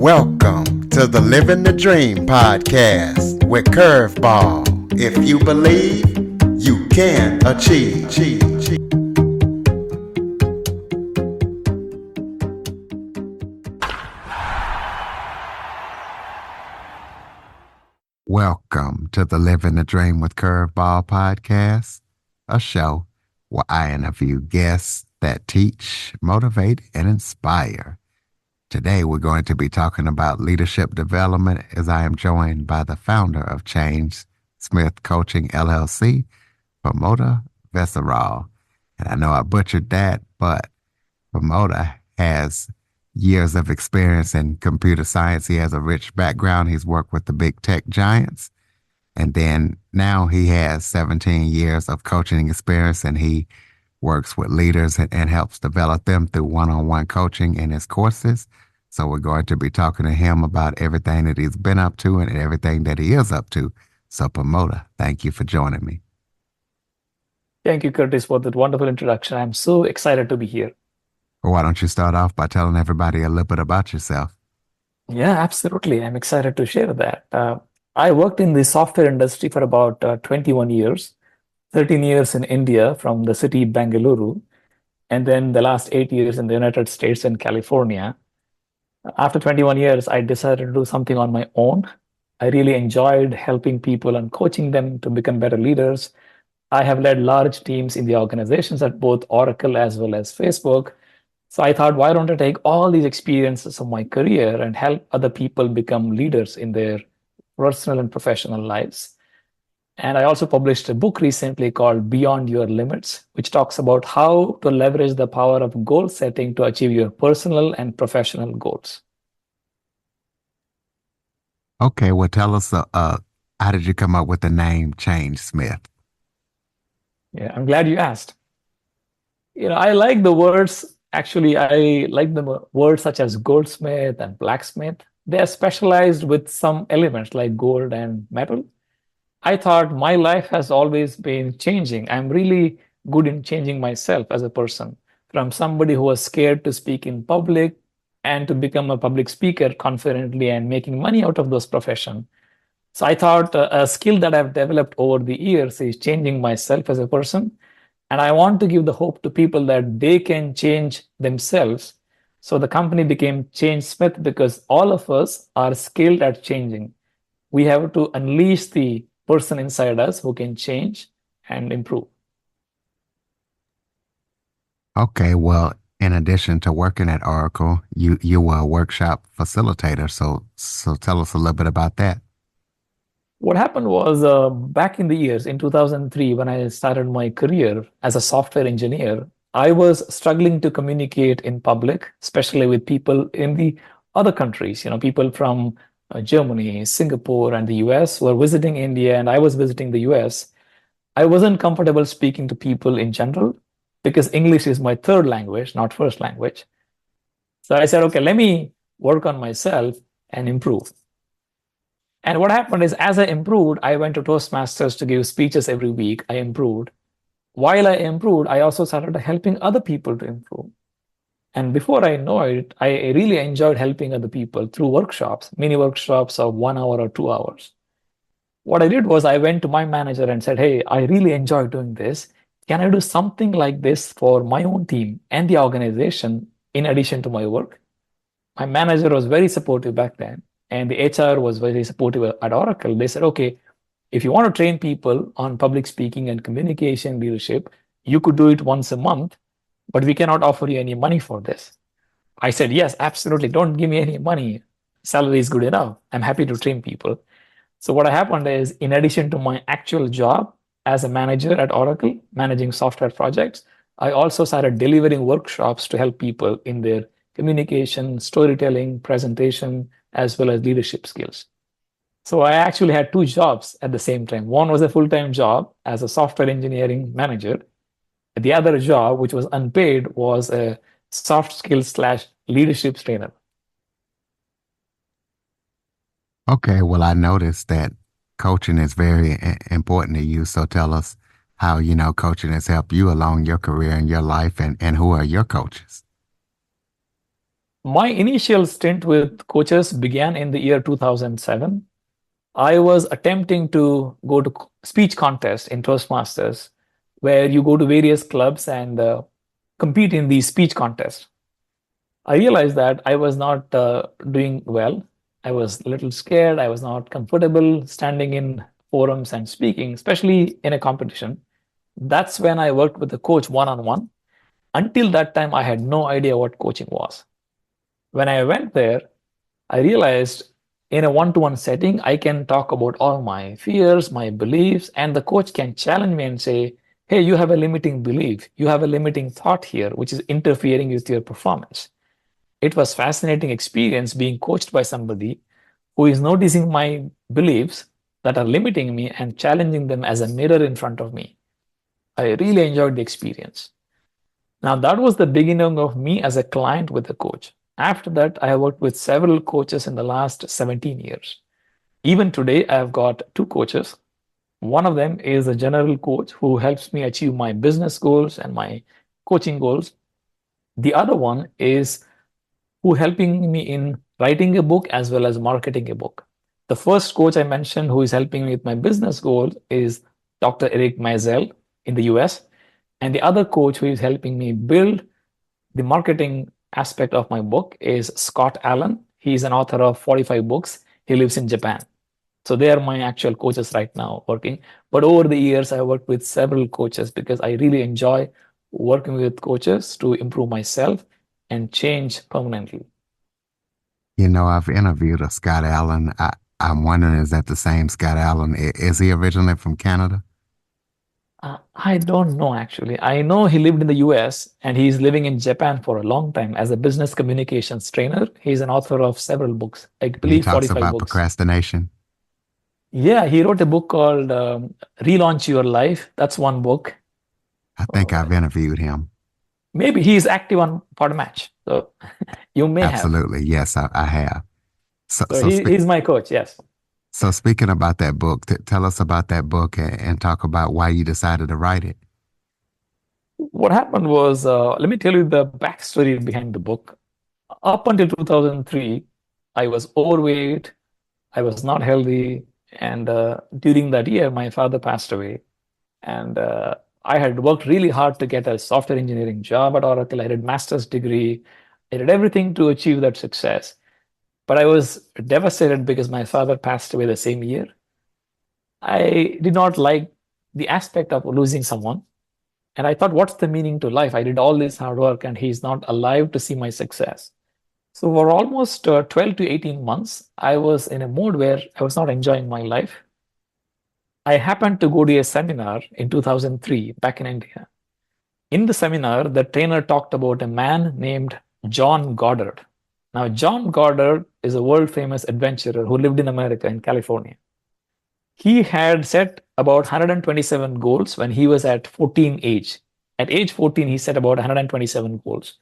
Welcome to the Living the Dream podcast with Curveball. If you believe, you can achieve. Welcome to the Living the Dream with Curveball podcast, a show where I interview guests that teach, motivate, and inspire. Today, we're going to be talking about leadership development as I am joined by the founder of Change Smith Coaching LLC, Pramoda Vyasarao. And I know I butchered that, but Pramoda has years of experience in computer science. He has a rich background. He's worked with the big tech giants. And then now he has 17 years of coaching experience, and he works with leaders and helps develop them through one-on-one coaching in his courses. So we're going to be talking to him about everything that he's been up to and everything that he is up to. So Pramoda, thank you for joining me. Thank you, Curtis, for that wonderful introduction. I'm so excited to be here. Well, why don't you start off by telling everybody a little bit about yourself? Yeah, absolutely. I'm excited to share that. I worked in the software industry for about 21 years, 13 years in India from the city Bengaluru, and then the last 8 years in the United States and California. After 21 years, I decided to do something on my own. I really enjoyed helping people and coaching them to become better leaders. I have led large teams in the organizations at both Oracle as well as Facebook. So I thought, why don't I take all these experiences of my career and help other people become leaders in their personal and professional lives? And I also published a book recently called Beyond Your Limits, which talks about how to leverage the power of goal setting to achieve your personal and professional goals. Okay, well, tell us, how did you come up with the name Change Smith? Yeah, I'm glad you asked. I like the words. Actually, I like the words such as goldsmith and blacksmith. They are specialized with some elements like gold and metal. I thought my life has always been changing. I'm really good in changing myself as a person from somebody who was scared to speak in public and to become a public speaker confidently and making money out of those profession. So I thought a skill that I've developed over the years is changing myself as a person. And I want to give the hope to people that they can change themselves. So the company became Change Smith because all of us are skilled at changing. We have to unleash the person inside us who can change and improve. Okay, well, in addition to working at Oracle, you were a workshop facilitator. So tell us a little bit about that. What happened was back in the years in 2003, when I started my career as a software engineer, I was struggling to communicate in public, especially with people in the other countries, people from Germany, Singapore, and the US were visiting India, and I was visiting the US. I wasn't comfortable speaking to people in general because English is my third language, not first language. So I said, okay, let me work on myself and improve. And what happened is, as I improved, I went to Toastmasters to give speeches every week. I improved. While I improved, I also started helping other people to improve. And before I know it, I really enjoyed helping other people through workshops, mini workshops of 1 hour or 2 hours. What I did was I went to my manager and said, hey, I really enjoy doing this. Can I do something like this for my own team and the organization in addition to my work? My manager was very supportive back then, and the HR was very supportive at Oracle. They said, okay, if you want to train people on public speaking and communication leadership, you could do it once a month, but we cannot offer you any money for this. I said, yes, absolutely. Don't give me any money. Salary is good enough. I'm happy to train people. So what happened is, in addition to my actual job as a manager at Oracle, managing software projects, I also started delivering workshops to help people in their communication, storytelling, presentation, as well as leadership skills. So I actually had two jobs at the same time. One was a full-time job as a software engineering manager. The other job, which was unpaid, was a soft skills slash leadership trainer. Okay, well, I noticed that coaching is very important to you. So tell us how, coaching has helped you along your career and your life, and who are your coaches? My initial stint with coaches began in the year 2007. I was attempting to go to speech contest in Toastmasters, where you go to various clubs and compete in these speech contests. I realized that I was not doing well. I was a little scared. I was not comfortable standing in forums and speaking, especially in a competition. That's when I worked with the coach one on one. Until that time, I had no idea what coaching was. When I went there, I realized in a one to one setting, I can talk about all my fears, my beliefs, and the coach can challenge me and say, hey, you have a limiting belief. You have a limiting thought here, which is interfering with your performance. It was fascinating experience being coached by somebody who is noticing my beliefs that are limiting me and challenging them as a mirror in front of me. I really enjoyed the experience. Now, that was the beginning of me as a client with a coach. After that, I have worked with several coaches in the last 17 years. Even today, I have got two coaches. One of them is a general coach who helps me achieve my business goals and my coaching goals. The other one is who helping me in writing a book as well as marketing a book. The first coach I mentioned who is helping me with my business goals is Dr. Eric Maisel in the US. And the other coach who is helping me build the marketing aspect of my book is Scott Allen. He's an author of 45 books. He lives in Japan. So they are my actual coaches right now working. But over the years, I worked with several coaches because I really enjoy working with coaches to improve myself and change permanently. You know, I've interviewed a Scott Allen. I'm wondering, is that the same Scott Allen? Is he originally from Canada? I don't know actually. I know he lived in the US and he's living in Japan for a long time as a business communications trainer. He's an author of several books, I He believe talks 45 about books. procrastination. Yeah, he wrote a book called Relaunch Your Life. That's one book. I think Uh, I've interviewed him. Maybe he's active on Podmatch. So you may have. Absolutely. Yes, I have. So, So so, spe- he's my coach. Yes. so speaking about that book, tell us about that book and talk about why you decided to write it. What happened was, let me tell you the backstory behind the book. Up until 2003, I was overweight. I was not healthy. And during that year, my father passed away. And I had worked really hard to get a software engineering job at Oracle. I did master's degree. I did everything to achieve that success. But I was devastated because my father passed away the same year. I did not like the aspect of losing someone. And I thought, what's the meaning to life? I did all this hard work and he's not alive to see my success. So for almost 12 to 18 months, I was in a mode where I was not enjoying my life. I happened to go to a seminar in 2003 back in India. In the seminar, the trainer talked about a man named John Goddard. Now, John Goddard is a world famous adventurer who lived in America, in California. He had set about 127 goals when he was at 14 age. At age 14, he set about 127 goals.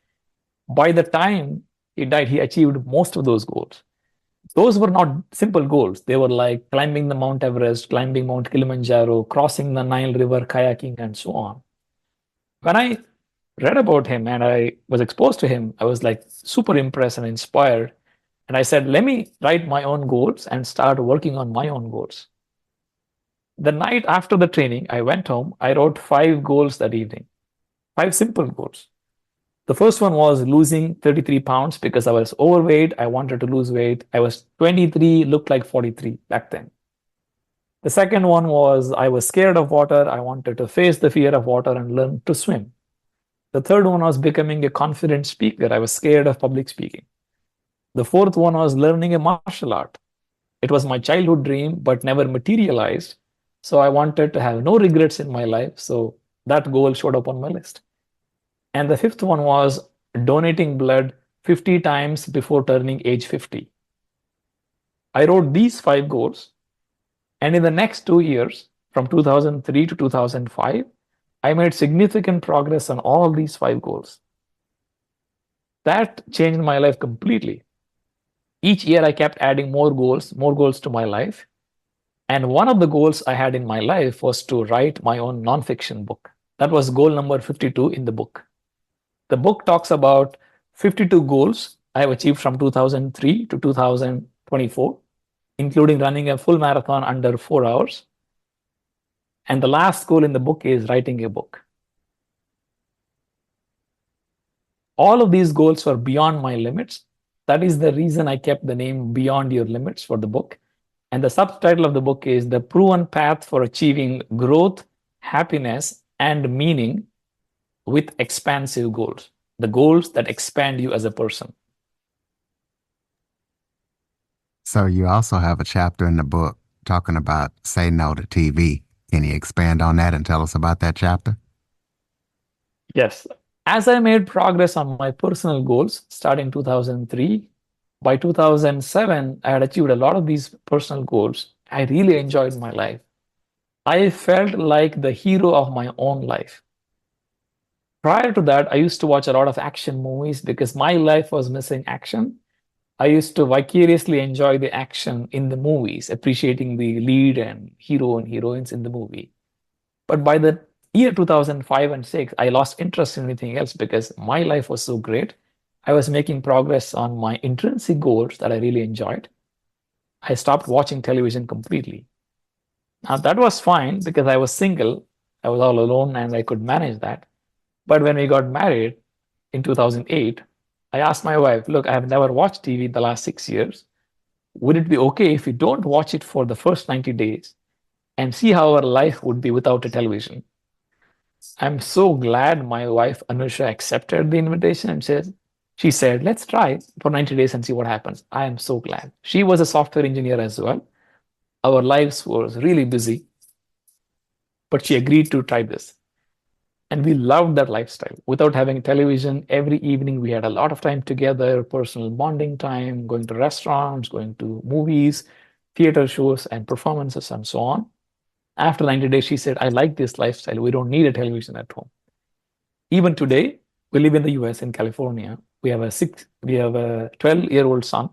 By the time he died, he achieved most of those goals. Those were not simple goals. They were like climbing the Mount Everest, climbing Mount Kilimanjaro, crossing the Nile River, kayaking, and so on. When I read about him and I was exposed to him, I was like super impressed and inspired. And I said, let me write my own goals and start working on my own goals. The night after the training, I went home. I wrote 5 goals that evening, 5 simple goals. The first one was losing 33 pounds because I was overweight. I wanted to lose weight. I was 23, looked like 43 back then. The second one was I was scared of water. I wanted to face the fear of water and learn to swim. The third one was becoming a confident speaker. I was scared of public speaking. The fourth one was learning a martial art. It was my childhood dream, but never materialized. So I wanted to have no regrets in my life. So that goal showed up on my list. And the fifth one was donating blood 50 times before turning age 50. I wrote these 5 goals. And in the next 2 years, from 2003 to 2005, I made significant progress on all these 5 goals. That changed my life completely. Each year, I kept adding more goals to my life. And one of the goals I had in my life was to write my own nonfiction book. That was goal number 52 in the book. The book talks about 52 goals I have achieved from 2003 to 2024, including running a full marathon under 4 hours. And the last goal in the book is writing a book. All of these goals were beyond my limits. That is the reason I kept the name Beyond Your Limits for the book. And the subtitle of the book is The Proven Path for Achieving Growth, Happiness, and Meaning with Expansive Goals. The goals that expand you as a person. So you also have a chapter in the book talking about say no to TV. Can you expand on that and tell us about that chapter? Yes. As I made progress on my personal goals starting 2003, by 2007, I had achieved a lot of these personal goals. I really enjoyed my life. I felt like the hero of my own life. Prior to that, I used to watch a lot of action movies because my life was missing action. I used to vicariously enjoy the action in the movies, appreciating the lead and hero and heroines in the movie. But by the year 2005 and 6, I lost interest in anything else because my life was so great. I was making progress on my intrinsic goals that I really enjoyed. I stopped watching television completely. Now, that was fine because I was single, I was all alone, and I could manage that. But when we got married in 2008, I asked my wife, look, I have never watched TV the last 6 years. Would it be okay if we don't watch it for the first 90 days and see how our life would be without a television? I'm so glad my wife Anusha accepted the invitation and she said, let's try for 90 days and see what happens. I am so glad. She was a software engineer as well. Our lives was really busy, but she agreed to try this. And we loved that lifestyle. Without having television, every evening we had a lot of time together, personal bonding time, going to restaurants, going to movies, theater shows, and performances, and so on. After 90 days, she said, I like this lifestyle. We don't need a television at home. Even today, we live in the US, in California. We have a 12-year-old son.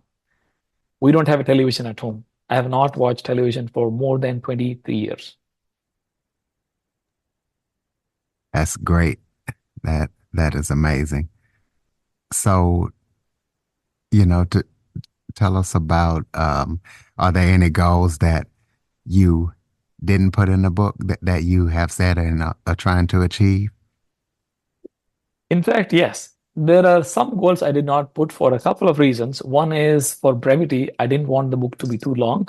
We don't have a television at home. I have not watched television for more than 23 years. That's great. That is amazing. So, to tell us about, are there any goals that you didn't put in the book that you have said and are trying to achieve? In fact, yes. There are some goals I did not put for a couple of reasons. One is for brevity. I didn't want the book to be too long.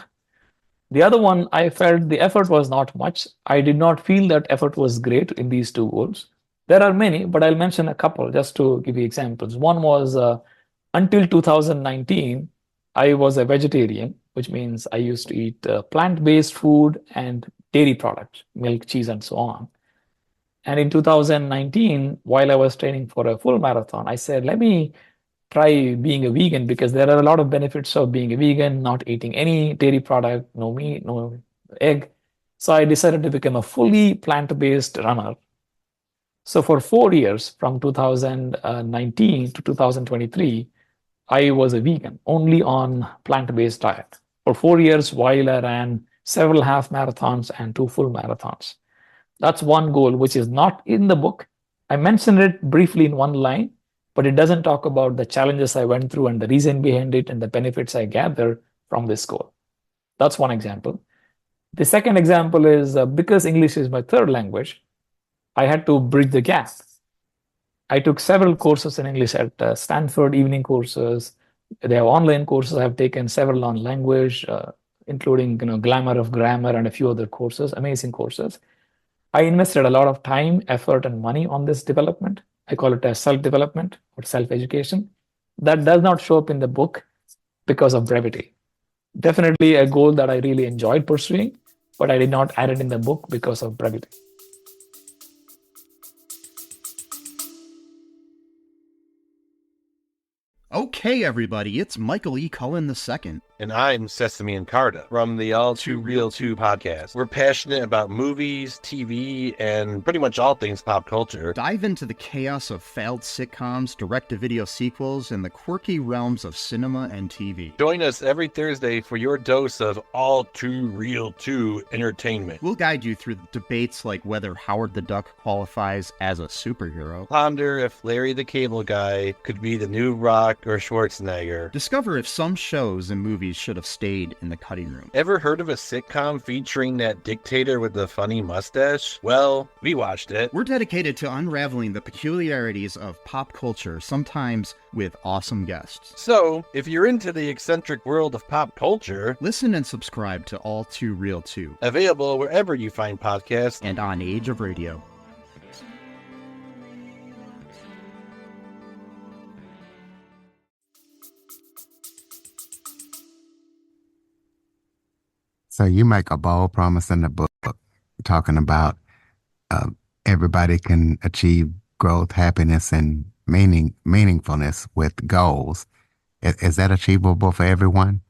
The other one, I felt the effort was not much. I did not feel that effort was great in these two goals. There are many, but I'll mention a couple just to give you examples. One was until 2019, I was a vegetarian, which means I used to eat plant-based food and dairy products, milk, cheese, and so on. And in 2019, while I was training for a full marathon, I said, let me try being a vegan because there are a lot of benefits of being a vegan, not eating any dairy product, no meat, no egg. So I decided to become a fully plant-based runner. So for 4 years, from 2019 to 2023, I was a vegan, only on plant-based diet. For 4 years, while I ran several half marathons and 2 full marathons. That's one goal, which is not in the book. I mentioned it briefly in one line, but it doesn't talk about the challenges I went through and the reason behind it and the benefits I gathered from this goal. That's one example. The second example is because English is my third language, I had to bridge the gap. I took several courses in English at Stanford, evening courses. They have online courses. I've taken several on language, including Glamour of Grammar and a few other courses, amazing courses. I invested a lot of time, effort, and money on this development. I call it a self-development or self-education. That does not show up in the book because of brevity. Definitely a goal that I really enjoyed pursuing, but I did not add it in the book because of brevity. Okay, everybody, it's Michael E. Cullen II. And I'm Sesame and Carta from the All Too Real 2 podcast. We're passionate about movies, TV, and pretty much all things pop culture. Dive into the chaos of failed sitcoms, direct-to-video sequels, and the quirky realms of cinema and TV. Join us every Thursday for your dose of All Too Real 2 entertainment. We'll guide you through debates like whether Howard the Duck qualifies as a superhero. Ponder if Larry the Cable Guy could be the new Rock or Schwarzenegger. Discover if some shows and movies should have stayed in the cutting room. Ever heard of a sitcom featuring that dictator with the funny mustache? Well, we watched it. We're dedicated to unraveling the peculiarities of pop culture, sometimes with awesome guests. So, if you're into the eccentric world of pop culture, Listen and subscribe to All Too Real 2 available wherever you find podcasts. and on Age of Radio. So you make a bold promise in the book talking about everybody can achieve growth, happiness, and meaningfulness with goals. Is that achievable for everyone?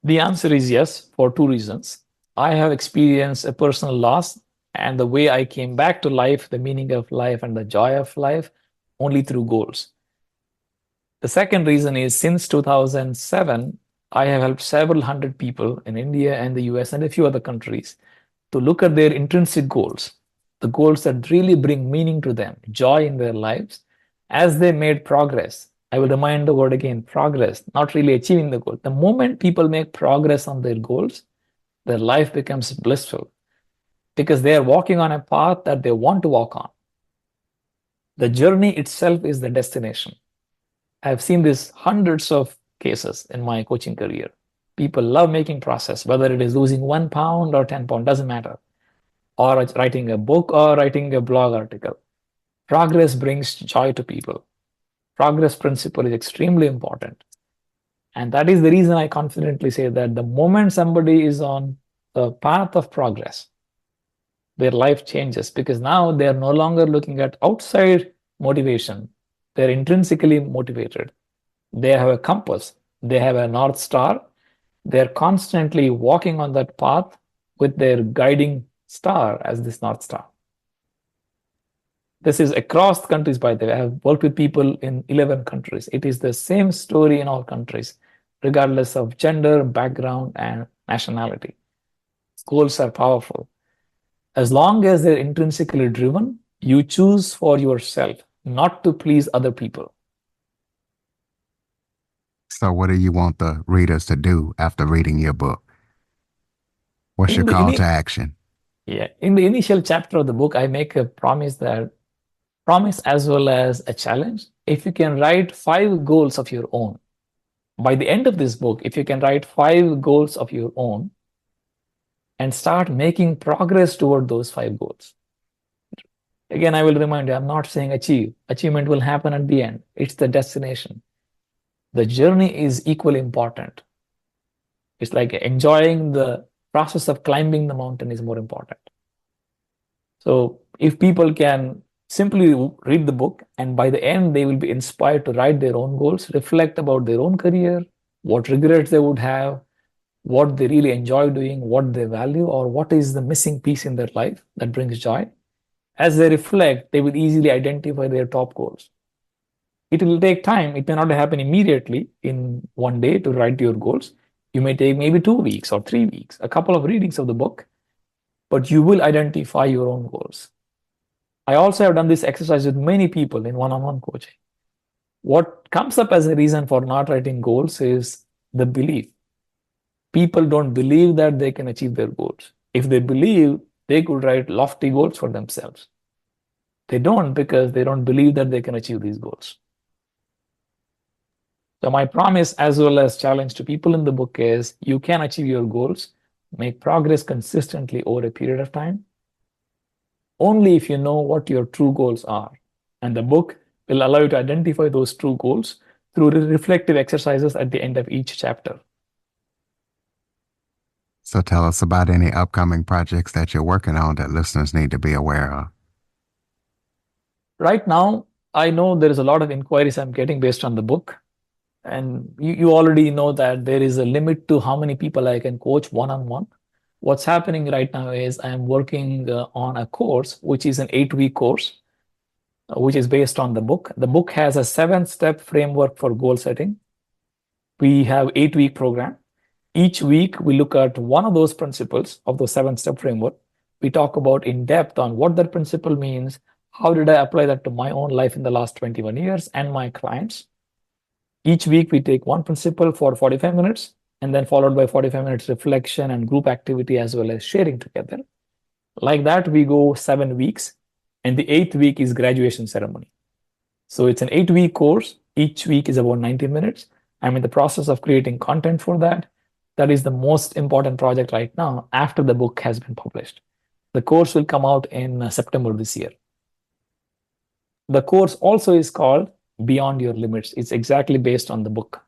The answer is yes, for two reasons. I have experienced a personal loss, and the way I came back to life, the meaning of life, and the joy of life, only through goals. The second reason is since 2007, I have helped several hundred people in India and the US and a few other countries to look at their intrinsic goals, the goals that really bring meaning to them, joy in their lives, as they made progress. I will remind the word again, progress, not really achieving the goal. The moment people make progress on their goals, their life becomes blissful because they are walking on a path that they want to walk on. The journey itself is the destination. I've seen this hundreds of cases in my coaching career. People love making process, whether it is losing 1 pound or 10 pounds, doesn't matter. Or writing a book or writing a blog article. Progress brings joy to people. Progress principle is extremely important. And that is the reason I confidently say that the moment somebody is on the path of progress, their life changes because now they are no longer looking at outside motivation. They're intrinsically motivated. They have a compass. They have a North Star. They're constantly walking on that path with their guiding star as this North Star. This is across countries, by the way. I have worked with people in 11 countries. It is the same story in all countries, regardless of gender, background, and nationality. Goals are powerful. As long as they're intrinsically driven, you choose for yourself, not to please other people. So what do you want the readers to do after reading your book? What's your call to action? Yeah, in the initial chapter of the book, I make a promise as well as a challenge. If you can write 5 goals of your own, by the end of this book, if you can write 5 goals of your own and start making progress toward those 5 goals. Again, I will remind you, I'm not saying achieve. Achievement will happen at the end. It's the destination. The journey is equally important. It's like enjoying the process of climbing the mountain is more important. So if people can simply read the book and by the end they will be inspired to write their own goals, reflect about their own career, what regrets they would have, what they really enjoy doing, what they value, or what is the missing piece in their life that brings joy. As they reflect, they will easily identify their top goals. It will take time. It may not happen immediately in one day to write your goals. You may take maybe 2 weeks or 3 weeks, a couple of readings of the book, but you will identify your own goals. I also have done this exercise with many people in one-on-one coaching. What comes up as a reason for not writing goals is the belief. People don't believe that they can achieve their goals. If they believe, they could write lofty goals for themselves. They don't because they don't believe that they can achieve these goals. So my promise as well as challenge to people in the book is you can achieve your goals, make progress consistently over a period of time, only if you know what your true goals are. And the book will allow you to identify those true goals through reflective exercises at the end of each chapter. So tell us about any upcoming projects that you're working on that listeners need to be aware of. Right now, I know there is a lot of inquiries I'm getting based on the book. And you already know that there is a limit to how many people I can coach one-on-one. What's happening right now is I'm working on a course, which is an 8-week course, which is based on the book. The book has a 7-step framework for goal setting. We have 8-week program. Each week, we look at one of those principles of the 7-step framework. We talk about in depth on what that principle means, How did I apply that to my own life in the last 21 years and my clients? Each week, we take one principle for 45 minutes and then followed by 45 minutes reflection and group activity as well as sharing together. Like that, we go 7 weeks, and the 8th week is graduation ceremony. So it's an 8-week course. Each week is about 90 minutes. I'm in the process of creating content for that. That is the most important project right now after the book has been published. The course will come out in September this year. The course also is called Beyond Your Limits. It's exactly based on the book.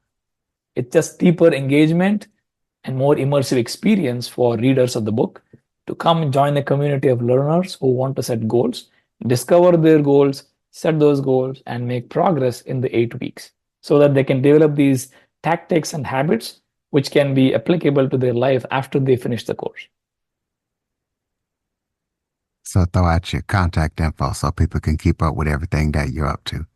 It's just deeper engagement and more immersive experience for readers of the book to come join a community of learners who want to set goals, discover their goals, set those goals, and make progress in the 8 weeks so that they can develop these tactics and habits which can be applicable to their life after they finish the course. So throw out your contact info so people can keep up with everything that you're up to.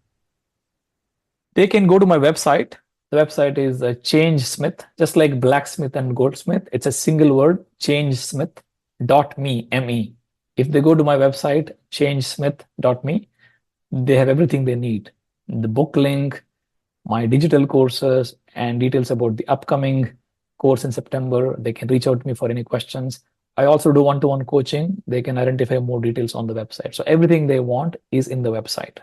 They can go to my website. The website is Change Smith, just like blacksmith and goldsmith. It's a single word, changesmith.me, M-E. If they go to my website, changesmith.me, they have everything they need. The book link, my digital courses, and details about the upcoming course in September. They can reach out to me for any questions. I also do one-to-one coaching. They can identify more details on the website. So everything they want is in the website.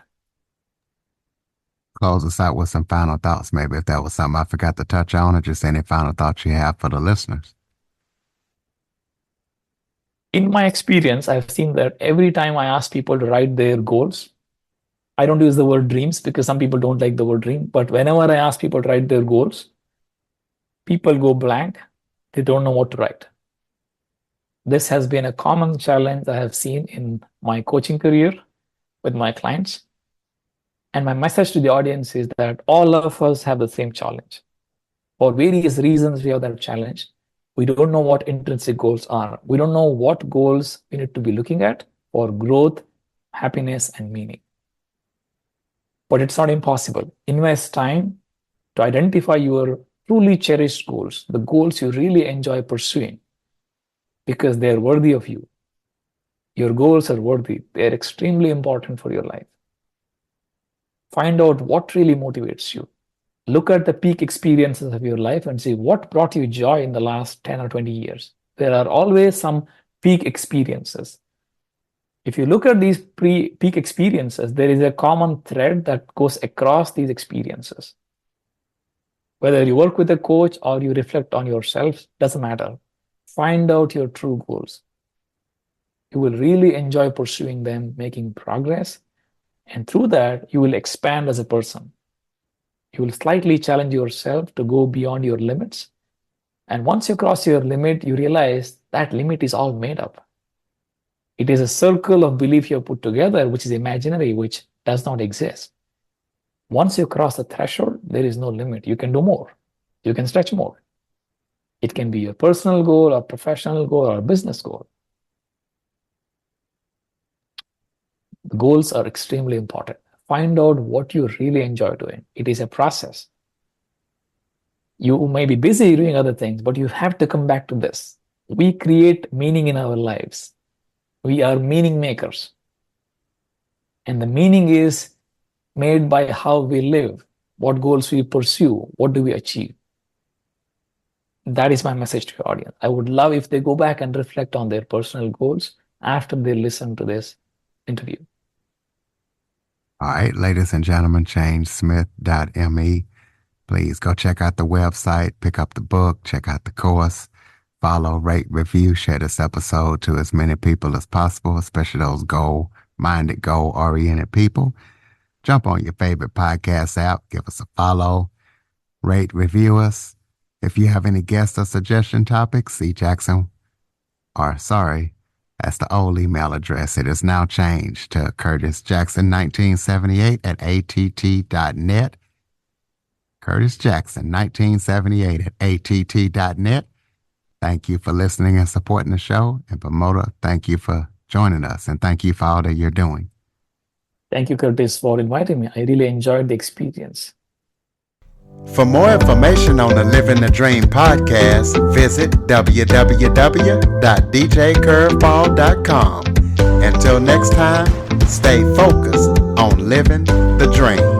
Close us out with some final thoughts, maybe if that was something I forgot to touch on, or just any final thoughts you have for the listeners. In my experience, I've seen that every time I ask people to write their goals, I don't use the word dreams because some people don't like the word dream, but whenever I ask people to write their goals, people go blank. They don't know what to write. This has been a common challenge I have seen in my coaching career with my clients. And my message to the audience is that all of us have the same challenge. For various reasons, we have that challenge. We don't know what intrinsic goals are. We don't know what goals we need to be looking at for growth, happiness, and meaning. But it's not impossible. Invest time to identify your truly cherished goals, the goals you really enjoy pursuing, because they're worthy of you. Your goals are worthy. They're extremely important for your life. Find out what really motivates you. Look at the peak experiences of your life and see what brought you joy in the last 10 or 20 years. There are always some peak experiences. If you look at these peak experiences, there is a common thread that goes across these experiences. Whether you work with a coach or you reflect on yourself, doesn't matter. Find out your true goals. You will really enjoy pursuing them, making progress. And through that, you will expand as a person. You will slightly challenge yourself to go beyond your limits. And once you cross your limit, you realize that limit is all made up. It is a circle of belief you have put together, which is imaginary, which does not exist. Once you cross the threshold, there is no limit. You can do more. You can stretch more. It can be your personal goal, or professional goal, or business goal. The goals are extremely important. Find out what you really enjoy doing. It is a process. You may be busy doing other things, but you have to come back to this. We create meaning in our lives. We are meaning makers. And the meaning is made by how we live, what goals we pursue, what do we achieve. That is my message to your audience. I would love if they go back and reflect on their personal goals after they listen to this interview. All right, ladies and gentlemen, changesmith.me. Please go check out the website, pick up the book, check out the course, follow, rate, review, share this episode to as many people as possible, especially those goal-minded, goal-oriented people. Jump on your favorite podcast app, give us a follow, rate, review us. If you have any guest or suggestion topics, that's the old email address. It is now changed to curtisjackson1978@att.net. curtisjackson1978@att.net. Thank you for listening and supporting the show. And Pramoda, thank you for joining us. And thank you for all that you're doing. Thank you, Curtis, for inviting me. I really enjoyed the experience. For more information on the Living the Dream podcast, visit www.djcurveball.com. Until next time, Stay focused on living the dream.